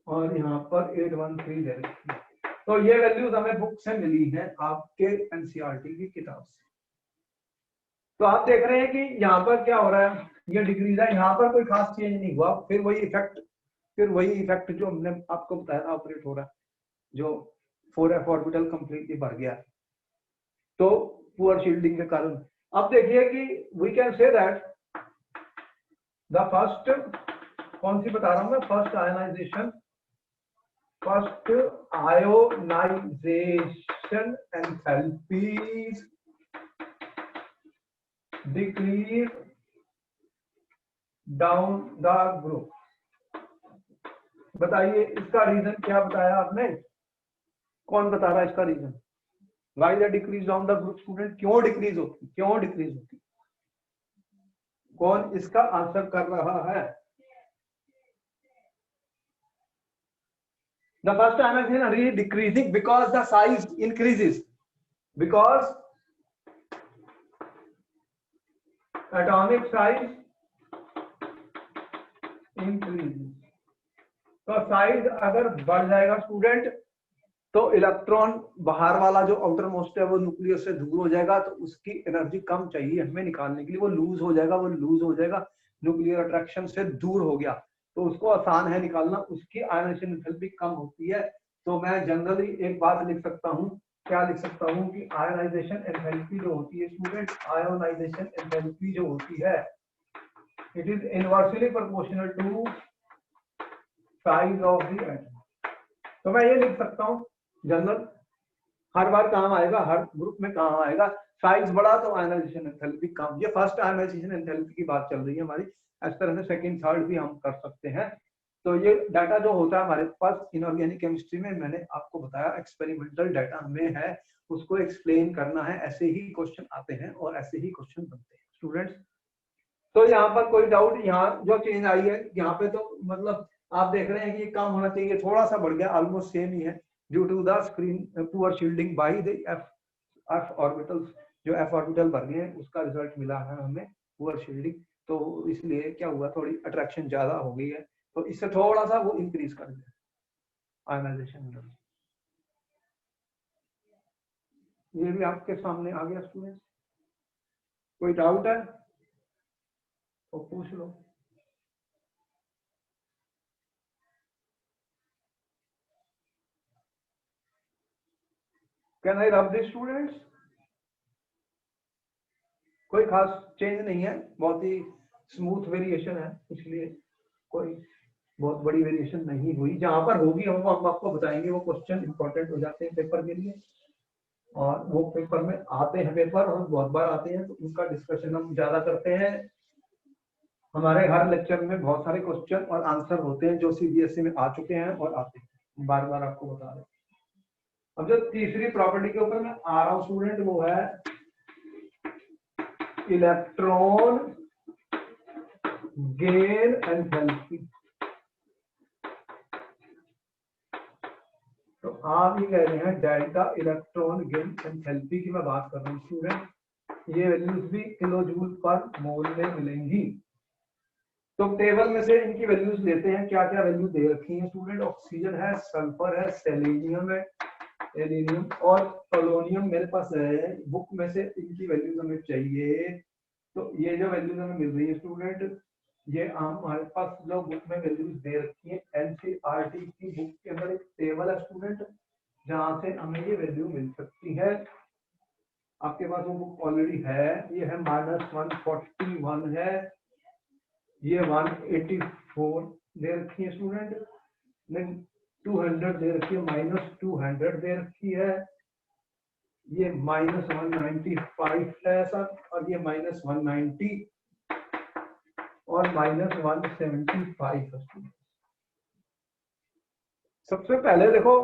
और यहाँ पर 813 दे रखी है। तो ये वैल्यूज हमें बुक से मिली है आपके एनसीईआरटी की किताब से। तो आप देख रहे हैं कि यहाँ पर क्या हो रहा है, ये डिग्रीज है, यहाँ पर कोई खास चेंज नहीं हुआ, फिर वही इफेक्ट जो हमने आपको बताया था ऑपरेट हो रहा है, जो 4f ऑर्बिटल कंप्लीटली भर गया है तो पुअर शील्डिंग के कारण। अब देखिए कि we can say that the first, कौन सी बता रहा हूं मैं, first ionisation enthalpies decrease down the group. बताइए इसका रीजन क्या बताया आपने, कौन बता रहा है इसका reason? Why the decrease down the group student, क्यों डिक्रीज होती, क्यों डिक्रीज होती, कौन इसका आंसर कर रहा है? The first dimension is decreasing because the size increases, because atomic size increases। तो साइज अगर बढ़ जाएगा स्टूडेंट तो इलेक्ट्रॉन बाहर वाला जो आउटर मोस्ट है वो न्यूक्लियस से दूर हो जाएगा, तो उसकी एनर्जी कम चाहिए हमें निकालने के लिए, वो लूज हो जाएगा, न्यूक्लियर अट्रैक्शन से दूर हो गया, तो उसको आसान है निकालना, उसकी आयनाइजेशन एंथैल्पी कम होती है। तो मैं जनरली एक बात लिख सकता हूँ, क्या लिख सकता हूँ कि आयनाइजेशन एंथैल्पी जो होती है स्टूडेंट, आयोनाइजेशन एंथैल्पी जो होती है, it is inversely proportional to size of the atom. तो मैं ये लिख सकता हूँ जनरल, हर बार काम आएगा, हर ग्रुप में काम आएगा, साइज बड़ा तो आयनाइजेशन एंथैल्पी कम। ये फर्स्ट आयनाइजेशन एंथैल्पी की बात चल रही है हमारी, इस तरह से सेकंड थर्ड भी हम कर सकते हैं। तो ये डाटा जो होता है हमारे पास इनऑर्गेनिक केमिस्ट्री में, मैंने आपको बताया एक्सपेरिमेंटल डाटा में है, उसको एक्सप्लेन करना है, ऐसे ही क्वेश्चन आते हैं और ऐसे ही क्वेश्चन बनते हैं स्टूडेंट्स। तो यहाँ पर कोई डाउट, यहाँ जो चेंज आई है यहाँ पे तो मतलब आप देख रहे हैं कि ये कम होना चाहिए, थोड़ा सा बढ़ गया, ऑलमोस्ट सेम ही है, due to the screen poor shielding by the f orbitals, जो एफ ऑर्बिटल भर गए उसका रिजल्ट मिला है हमें पुअर शील्डिंग, तो इसलिए क्या हुआ, थोड़ी अट्रैक्शन ज्यादा हो गई है, तो इससे थोड़ा सा वो इंक्रीज कर दिया आयनाइजेशन एनर्जी। ये भी आपके सामने आ गया स्टूडेंट्स, कोई डाउट है तो पूछ लो। Can I rub this students? कोई खास चेंज नहीं है, बहुत ही स्मूथ वेरिएशन है, इसलिए कोई बहुत बड़ी वेरिएशन नहीं हुई। जहां पर होगी हम आपको बताएंगे, वो क्वेश्चन इंपॉर्टेंट हो जाते हैं पेपर के लिए, और वो पेपर में आते हैं, पेपर और बहुत बार आते हैं, तो उनका डिस्कशन हम ज्यादा करते हैं। हमारे हर लेक्चर में बहुत सारे क्वेश्चन और आंसर होते हैं जो सीबीएसई में आ चुके हैं और आते हैं, बार बार आपको बता रहे हैं। अब जो तीसरी प्रॉपर्टी के ऊपर मैं आ रहा हूँ स्टूडेंट, वो है इलेक्ट्रॉन गेन एंथैल्पी। तो आप ये कह रहे हैं डेल्टा इलेक्ट्रॉन गेन एंथैल्पी की मैं बात कर रहा हूँ स्टूडेंट, ये वैल्यूज भी किलो जूल पर मोल में मिलेंगी। तो टेबल में से इनकी वैल्यूज लेते हैं, क्या क्या वैल्यू दे रखी है स्टूडेंट, ऑक्सीजन है, सल्फर है, सेलेनियम है, एल्यूमिनियम और पोलोनियम मेरे पास है, बुक में से इनकी वैल्यूज हमें चाहिए। तो ये जो वैल्यूज हमें मिल रही है स्टूडेंट, ये हमारे पास जो बुक में वैल्यूज दे रखी है, एनसीईआरटी की बुक के अंदर एक टेबल है स्टूडेंट, जहां से हमें ये वैल्यू मिल सकती है। आपके पास वो बुक ऑलरेडी है, ये है -141 है, ये 184 दे रखी है स्टूडेंट, देन 200 दे रखी है, -200 दे रखी है, ये -195 है सर, और ये -190 और -175 है। सबसे पहले देखो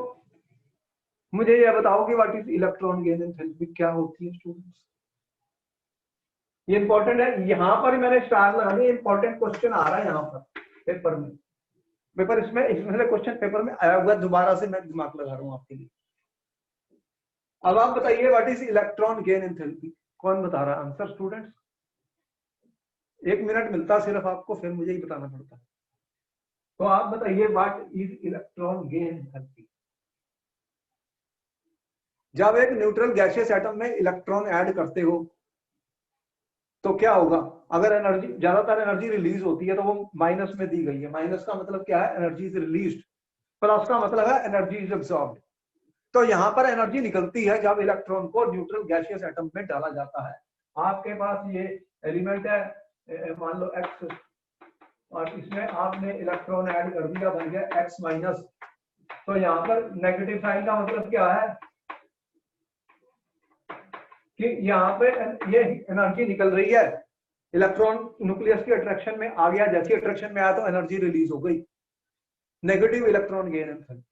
मुझे ये बताओ कि what is electron gain enthalpy, क्या होती है स्टूडेंट्स? ये इंपॉर्टेंट है, यहाँ पर मैंने स्टार लगा दिया, इंपॉर्टेंट क्वेश्चन आ रहा है यहाँ पर पेपर में, इसमें क्वेश्चन पेपर में आया हुआ, दोबारा से मैं दिमाग लगा रहा हूँ आपके लिए। अब आप बताइए what is electron gain enthalpy, कौन बता रहा है आंसर स्टूडेंट्स? 1 मिनट मिलता सिर्फ आपको, फिर मुझे ही बताना पड़ता है। तो आप बताइए what is electron gain enthalpy. जब एक न्यूट्रल गैसियस एटम में इलेक्ट्रॉन ऐड करते हो तो क्या होगा, अगर एनर्जी, ज्यादातर एनर्जी रिलीज होती है तो वो माइनस में दी गई है, माइनस का मतलब क्या है, एनर्जी इज रिलीज्ड, प्लस का मतलब है एनर्जी इज एब्सॉर्ब्ड। तो यहाँ पर एनर्जी निकलती है जब इलेक्ट्रॉन को न्यूट्रल गैसियस एटम में डाला जाता है। आपके पास ये एलिमेंट है, मान लो X, और इसमें आपने इलेक्ट्रॉन ऐड कर दिया, बन गया X माइनस। तो यहाँ पर नेगेटिव साइन का मतलब क्या है कि यहाँ पे ये एनर्जी निकल रही है, इलेक्ट्रॉन न्यूक्लियस की अट्रैक्शन में आ गया, जैसे अट्रैक्शन में आया तो एनर्जी रिलीज हो गई, नेगेटिव इलेक्ट्रॉन गेन एंथैल्पी।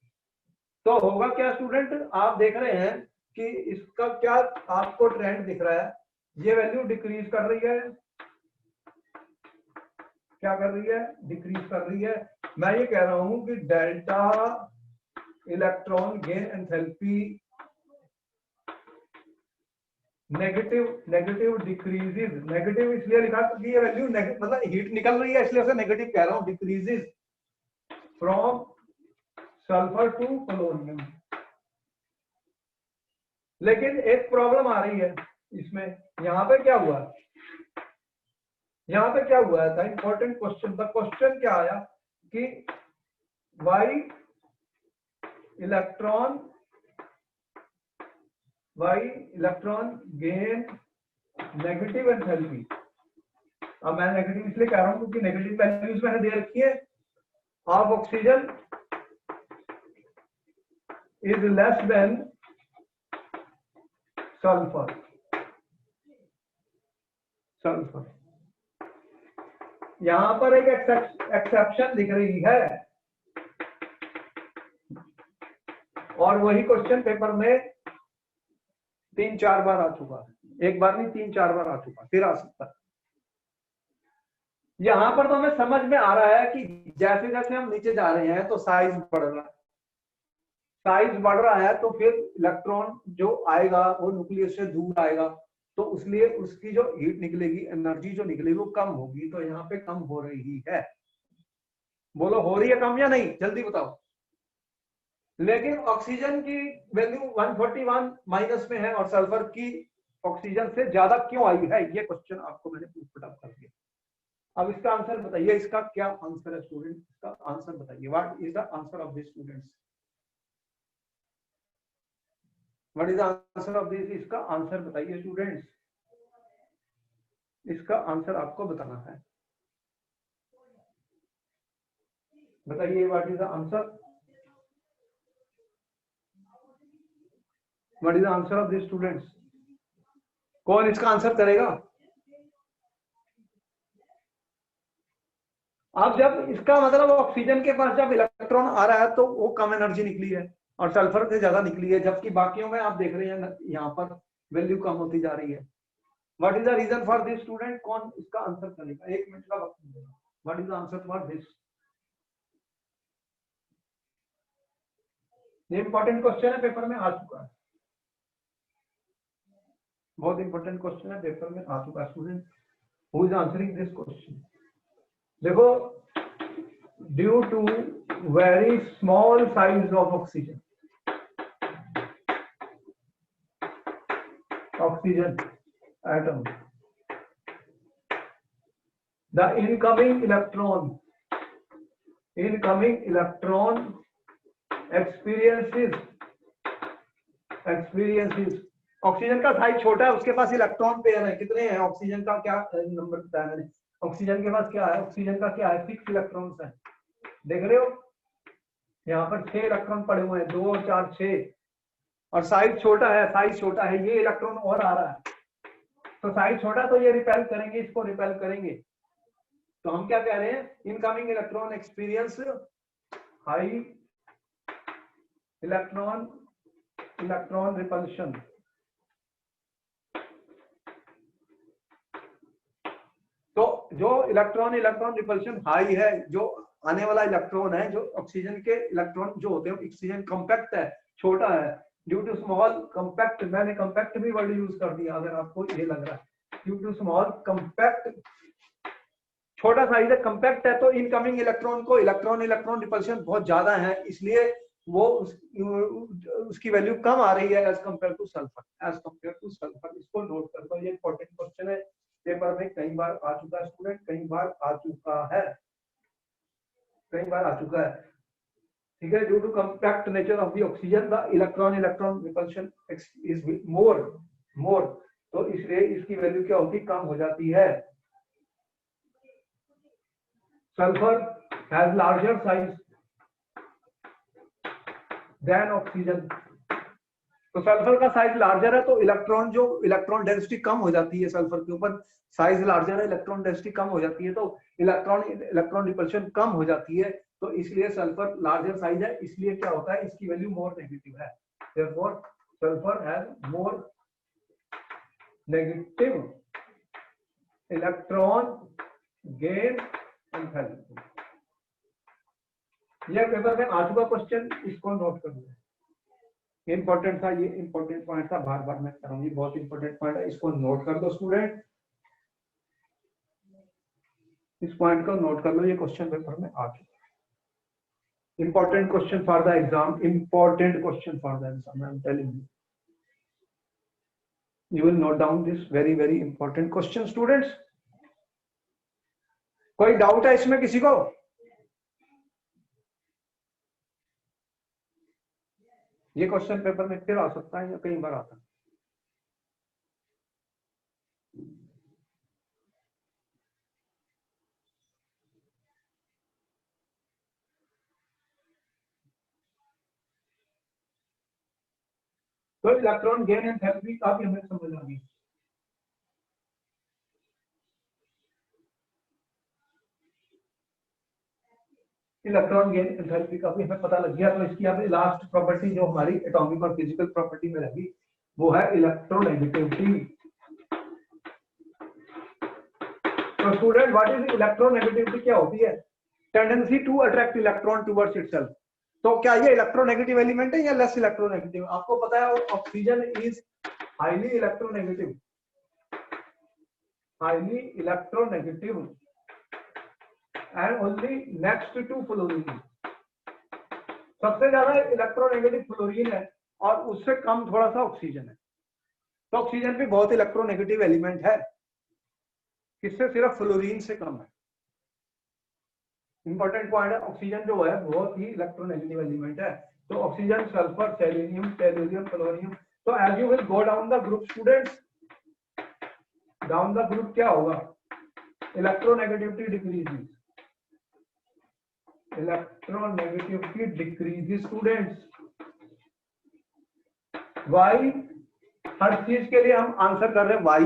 तो होगा क्या स्टूडेंट, आप देख रहे हैं कि इसका क्या आपको ट्रेंड दिख रहा है, ये वैल्यू डिक्रीज कर रही है, क्या कर रही है, डिक्रीज कर रही है। मैं ये कह रहा हूं कि delta electron gain enthalpy negative decreases, negative इसलिए लिखा क्योंकि ये वैल्यू मतलब हीट निकल रही है, इसलिए उसे नेगेटिव कह रहा हूं, decreases from sulphur to polonium. लेकिन एक प्रॉब्लम आ रही है इसमें, यहां पे क्या हुआ, यहां पे क्या हुआ था, इंपॉर्टेंट क्वेश्चन, द क्वेश्चन क्या आया कि why electron gain negative enthalpy. अब मैं नेगेटिव इसलिए कह रहा हूं क्योंकि नेगेटिव वैल्यूज मैंने दे रखी है, of oxygen is less then sulphur. यहां पर एक एक्सेप्शन दिख रही है, और वही क्वेश्चन पेपर में 3-4 बार आ चुका है, एक बार नहीं 3-4 बार आ चुका, फिर आ सकता है। यहां पर तो हमें समझ में आ रहा है कि जैसे जैसे हम नीचे जा रहे हैं तो साइज बढ़ रहा है, साइज बढ़ रहा है तो फिर इलेक्ट्रॉन जो आएगा वो न्यूक्लियस से दूर आएगा, तो उसलिए उसकी जो हीट निकलेगी, एनर्जी जो निकलेगी वो कम होगी, तो यहाँ पे कम हो रही है। बोलो हो रही है कम या नहीं, जल्दी बताओ। लेकिन ऑक्सीजन की वैल्यू 141 माइनस में है और सल्फर की ऑक्सीजन से ज्यादा क्यों आई है, ये क्वेश्चन आपको मैंने पुट अप कर दिया। अब इसका आंसर बताइए, इसका क्या आंसर है स्टूडेंट, इसका आंसर बताइए, what is the answer of this students, what is the answer of this, इसका आंसर बताइए स्टूडेंट्स, इसका आंसर आपको बताना है, बताइए what is the answer, what is the answer of this students, कौन इसका आंसर करेगा। अब जब इसका मतलब ऑक्सीजन के पास जब इलेक्ट्रॉन आ रहा है तो वो कम एनर्जी निकली है और सल्फर से ज्यादा निकली है, जबकि बाकियों में आप देख रहे हैं यहाँ पर वैल्यू कम होती जा रही है। What is the reason for this student, कौन इसका आंसर करेगा, 1 मिनट का वक्त मिलेगा, what is the answer for this, ये इंपॉर्टेंट क्वेश्चन है, पेपर में आ चुका है, बहुत इंपॉर्टेंट क्वेश्चन है, पेपर में आ चुका है student, who is answering this question. देखो, due to very small size of oxygen atom, the incoming electron experiences, oxygen का साइज छोटा है, उसके पास इलेक्ट्रॉन पेयर है, कितने हैं, ऑक्सीजन का क्या नंबर बताया मैंने, ऑक्सीजन के पास क्या है, ऑक्सीजन का क्या है, 6 इलेक्ट्रॉन्स हैं, देख रहे हो यहाँ पर 6 इलेक्ट्रॉन पड़े हुए हैं, 2 और 4 6, और साइज छोटा है, साइज छोटा है, ये इलेक्ट्रॉन और आ रहा है, तो साइज छोटा तो ये रिपेल करेंगे, इसको रिपेल करेंगे, तो हम क्या कह रहे हैं, incoming electron experience high electron repulsion, तो जो इलेक्ट्रॉन रिपल्शन हाई है, जो आने वाला इलेक्ट्रॉन है, जो ऑक्सीजन के इलेक्ट्रॉन जो होते हैं, ऑक्सीजन कॉम्पैक्ट है, छोटा है, ड्यू टू स्मॉल कॉम्पैक्ट, मैंने कॉम्पैक्ट भी वर्ड यूज कर दिया अगर आपको ये लग रहा है, ड्यू टू स्मॉल कॉम्पैक्ट, छोटा साइज है, कॉम्पैक्ट है, तो इनकमिंग इलेक्ट्रॉन को इलेक्ट्रॉन रिपल्शन बहुत ज्यादा है, इसलिए वो उसकी वैल्यू कम आ रही है एज कंपेयर टू सल्फर, इसको नोट कर दो, ये इंपॉर्टेंट क्वेश्चन है, पेपर में कई बार आ चुका है स्टूडेंट, कई बार आ चुका है, ठीक है, due to compact nature of the oxygen the electron repulsion is more, तो इसलिए इसकी वैल्यू क्या होती, कम हो जाती है। Sulphur has larger size than oxygen, तो सल्फर का साइज लार्जर है तो इलेक्ट्रॉन डेंसिटी कम हो जाती है, सल्फर के ऊपर साइज लार्जर है, इलेक्ट्रॉन डेंसिटी कम हो जाती है, तो इलेक्ट्रॉन रिपल्शन कम हो जाती है, तो इसलिए सल्फर लार्जर साइज है, इसलिए क्या होता है, इसकी वैल्यू मोर नेगेटिव है। Therefore sulphur has more negative electron gain enthalpy. यह पेपर में आ चुका क्वेश्चन, इसको नोट कर लो, इंपॉर्टेंट था, ये इंपॉर्टेंट पॉइंट था, बार बार मैं कह रहा हूँ, ये बहुत इंपॉर्टेंट पॉइंट है, इसको नोट कर दो स्टूडेंट, इस पॉइंट को नोट कर लो, ये क्वेश्चन पेपर में आ चुका है। Important question for the exam, important question for the exam, I am telling you, you will note down this very important question students। कोई डाउट है इसमें किसी को? ये क्वेश्चन पेपर में फिर आ सकता है या कई बार आता है? तो इलेक्ट्रॉन गेन एंथैल्पी का भी हमें समझ आ गई। इलेक्ट्रॉन गेन एंथैल्पी का भी हमें पता लग गया, तो इसकी अब लास्ट प्रॉपर्टी जो हमारी एटॉमिक और फिजिकल प्रॉपर्टी में रहेगी वो है इलेक्ट्रोनेगेटिविटी। तो स्टूडेंट व्हाट इज इलेक्ट्रोनेगेटिविटी, क्या होती है? Tendency to attract electron towards itself. तो क्या ये इलेक्ट्रोनेगेटिव एलिमेंट है या लेस इलेक्ट्रोनेगेटिव? आपको पता है oxygen is highly electronegative, highly electronegative and only next to fluorine. सबसे ज्यादा इलेक्ट्रोनेगेटिव फ्लोरीन है और उससे कम थोड़ा सा ऑक्सीजन है। तो ऑक्सीजन भी बहुत इलेक्ट्रोनेगेटिव एलिमेंट है, किससे? सिर्फ फ्लोरीन से कम है। इंपॉर्टेंट पॉइंट है, ऑक्सीजन जो है बहुत ही इलेक्ट्रोनेगेटिव एलिमेंट है। तो oxygen, sulphur, selenium, tellurium, florium. तो as you will go down the group students, down the group क्या होगा? Electronegativity decreases, electronegativity decreases students. Why? हर चीज के लिए हम आंसर कर रहे हैं वाई,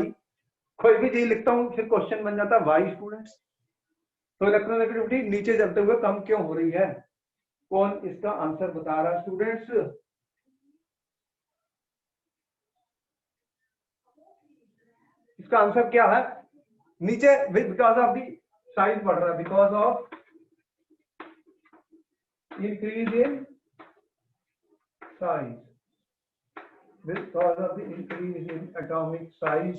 कोई भी चीज लिखता हूं फिर क्वेश्चन बन जाता है वाई स्टूडेंट्स। तो इलेक्ट्रोनेगेटिविटी नीचे चलते हुए कम क्यों हो रही है? कौन इसका आंसर बता रहा है स्टूडेंट्स? इसका आंसर क्या है? नीचे बिकॉज ऑफ दी साइज बढ़ रहा है, because of increase in size, because of the increase in atomic size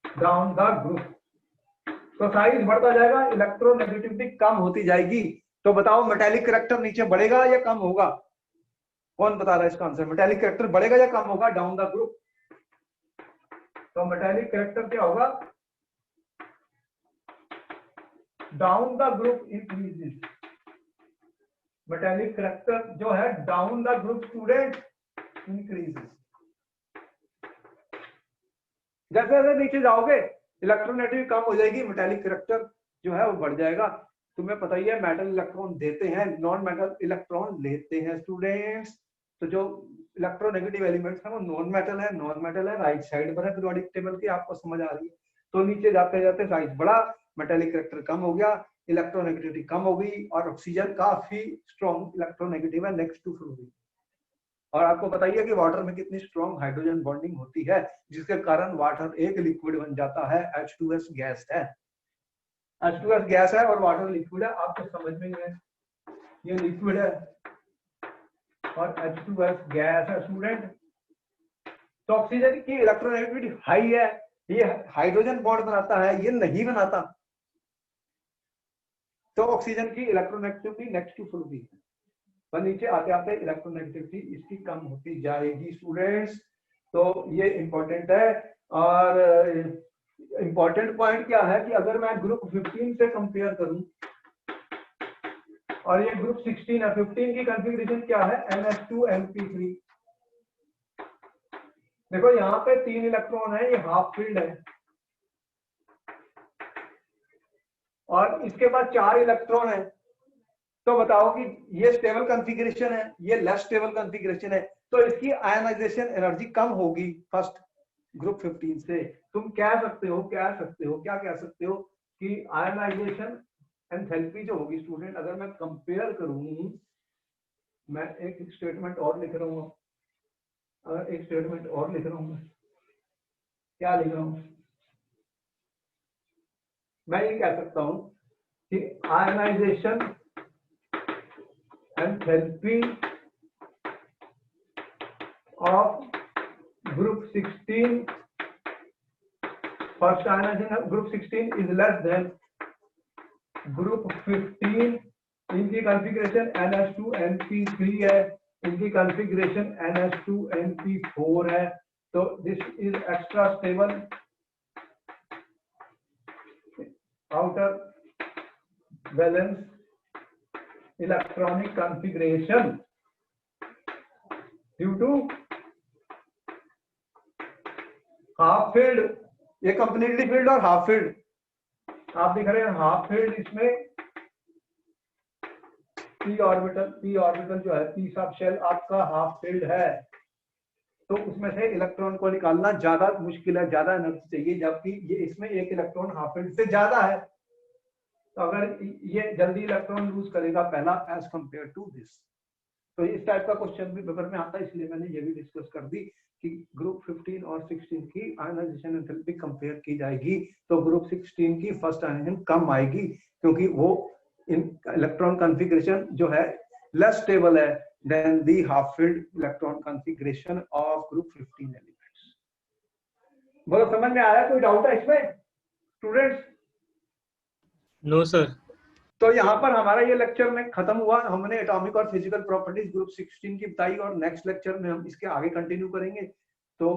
down the group। तो साइज बढ़ता जाएगा, इलेक्ट्रोनेगेटिविटी कम होती जाएगी। तो बताओ मेटालिक कैरेक्टर नीचे बढ़ेगा या कम होगा? कौन बता रहा है इसका आंसर? मेटालिक कैरेक्टर बढ़ेगा या कम होगा डाउन द ग्रुप? तो मेटालिक कैरेक्टर क्या होगा? Down the group increases. Metallic character जो है down the group student increases. जैसे जैसे नीचे जाओगे इलेक्ट्रोनेगेटिविटी कम हो जाएगी, मेटालिक कैरेक्टर जो है वो बढ़ जाएगा। तुम्हें पता ही है मेटल इलेक्ट्रॉन देते हैं, नॉन मेटल इलेक्ट्रॉन लेते हैं स्टूडेंट्स। तो जो इलेक्ट्रोनेगेटिव एलिमेंट्स हैं वो नॉन मेटल है, नॉन मेटल है, राइट साइड पर है पीरियोडिक टेबल की, आपको समझ आ रही है। तो नीचे जाते जाते साइज बढ़ा, मेटालिक कैरेक्टर कम हो गया, इलेक्ट्रोनेगेटिविटी कम हो गई, और ऑक्सीजन काफी स्ट्रॉन्ग इलेक्ट्रोनेगेटिव है नेक्स्ट टू फ्लोरीन। और आपको पता ही है कि वाटर में कितनी स्ट्रॉन्ग हाइड्रोजन बॉन्डिंग होती है, जिसके कारण वाटर एक लिक्विड बन जाता है, H2S गैस है। H2S गैस है और वाटर लिक्विड है, आपको समझ में ही है, ये लिक्विड है और H2S गैस है स्टूडेंट। तो ऑक्सीजन की इलेक्ट्रोनेगेटिविटी हाई है, ये हाइड्रोजन बॉन्ड बनाता है, ये नहीं बनाता। तो ऑक्सीजन की इलेक्ट्रोनेगेटिविटी नेक्स्ट टू फ्लोरीन है, पर नीचे आते आते इलेक्ट्रोनेगेटिविटी इसकी कम होती जाएगी स्टूडेंट्स। तो ये इंपॉर्टेंट है। और इंपॉर्टेंट पॉइंट क्या है कि अगर मैं ग्रुप 15 से कंपेयर करूं और ये ग्रुप 16 है, 15 की कॉन्फ़िगरेशन क्या है? NH2NP3। देखो यहाँ पे 3 इलेक्ट्रॉन है, ये हाफ फील्ड है, और इसके बाद 4 इलेक्ट्रॉन है। तो बताओ कि ये स्टेबल कॉन्फ़िगरेशन है, ये लेस स्टेबल कॉन्फ़िगरेशन है। तो इसकी आयनाइजेशन एनर्जी कम होगी फर्स्ट ग्रुप 15 से। तुम क्या कह सकते हो कि आयनाइजेशन एंथैल्पी जो होगी स्टूडेंट, अगर मैं कंपेयर करूं, मैं एक स्टेटमेंट और लिख रहा हूं, क्या लिख रहा हूं, मैं ये कह सकता हूं कि ionisation enthalpy of group 16, first ionisation of group 16 is less than group 15। इनकी कॉन्फ़िगरेशन NH2NP3 है, इनकी कॉन्फ़िगरेशन NH2NP4 है। तो this is extra stable outer valence electronic configuration due to half filled, ये कंप्लीटली फील्ड और हाफ फील्ड आप दिख रहे हैं। हाफ फील्ड इसमें p ऑर्बिटल जो है p सब शेल आपका हाफ फील्ड है, तो उसमें से इलेक्ट्रॉन को निकालना ज्यादा मुश्किल है, ज्यादा एनर्जी चाहिए, जबकि ये इसमें एक इलेक्ट्रॉन हाफ फील्ड से ज्यादा है। तो अगर ये जल्दी इलेक्ट्रॉन लूज करेगा पहला एज कंपेयर टू दिस। तो इस टाइप का क्वेश्चन भी पेपर में आता है, इसलिए मैंने ये भी डिस्कस कर दी कि ग्रुप 15 और 16 की आयनाइजेशन एंथैल्पी कंपेयर की जाएगी, तो ग्रुप 16 की फर्स्ट आयनाइजेशन कम आएगी, क्योंकि वो इलेक्ट्रॉन कॉन्फ़िगरेशन जो है लेस स्टेबल है than the half filled electron configuration of group 15 elements. बोलो, समझ में आया? कोई डाउट है इसमें स्टूडेंट्स? No sir. तो यहाँ पर हमारा ये लेक्चर में खत्म हुआ। हमने एटॉमिक और फिजिकल प्रॉपर्टीज ग्रुप 16 की बताई, और नेक्स्ट लेक्चर में हम इसके आगे कंटिन्यू करेंगे। तो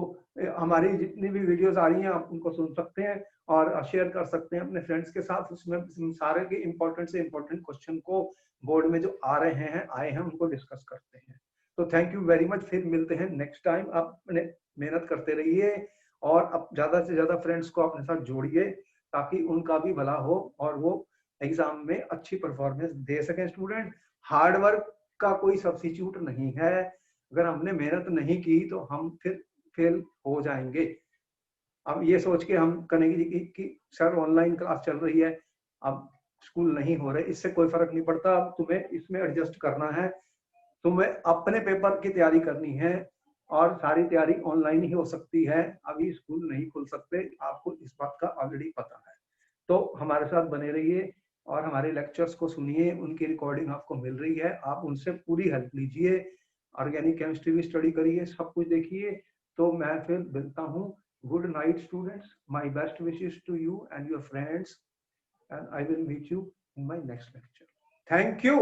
हमारी जितनी भी वीडियोस आ रही हैं आप उनको सुन सकते हैं और शेयर कर सकते हैं अपने फ्रेंड्स के साथ। उसमें सारे के इंपॉर्टेंट से इंपॉर्टेंट क्वेश्चन को बोर्ड में जो आए हैं उनको डिस्कस करते हैं। तो थैंक यू वेरी मच, फिर मिलते हैं नेक्स्ट टाइम। आप मेहनत करते रहिए और अब ज्यादा से ज्यादा फ्रेंड्स को अपने साथ जोड़िए, ताकि उनका भी भला हो और वो एग्जाम में अच्छी परफॉर्मेंस दे सकें। स्टूडेंट, हार्ड वर्क का कोई सब्स्टिट्यूट नहीं है। अगर हमने मेहनत नहीं की तो हम फिर फेल हो जाएंगे। अब ये सोच के हम कहेंगे कि सर ऑनलाइन क्लास चल रही है, अब स्कूल नहीं हो रहे, इससे कोई फर्क नहीं पड़ता। अब तुम्हें इसमें एडजस्ट करना है, तुम्हें अपने पेपर की तैयारी करनी है, और सारी तैयारी ऑनलाइन ही हो सकती है। अभी स्कूल नहीं खुल सकते, आपको इस बात का ऑलरेडी पता है। तो हमारे साथ बने रहिए और हमारे लेक्चर्स को सुनिए, उनकी रिकॉर्डिंग आपको मिल रही है, आप उनसे पूरी हेल्प लीजिए। ऑर्गेनिक केमिस्ट्री भी स्टडी करिए, सब कुछ देखिए। तो मैं फिर मिलता हूँ। Good night students, my best wishes to you and your friends, and I will meet you in my next lecture. Thank you.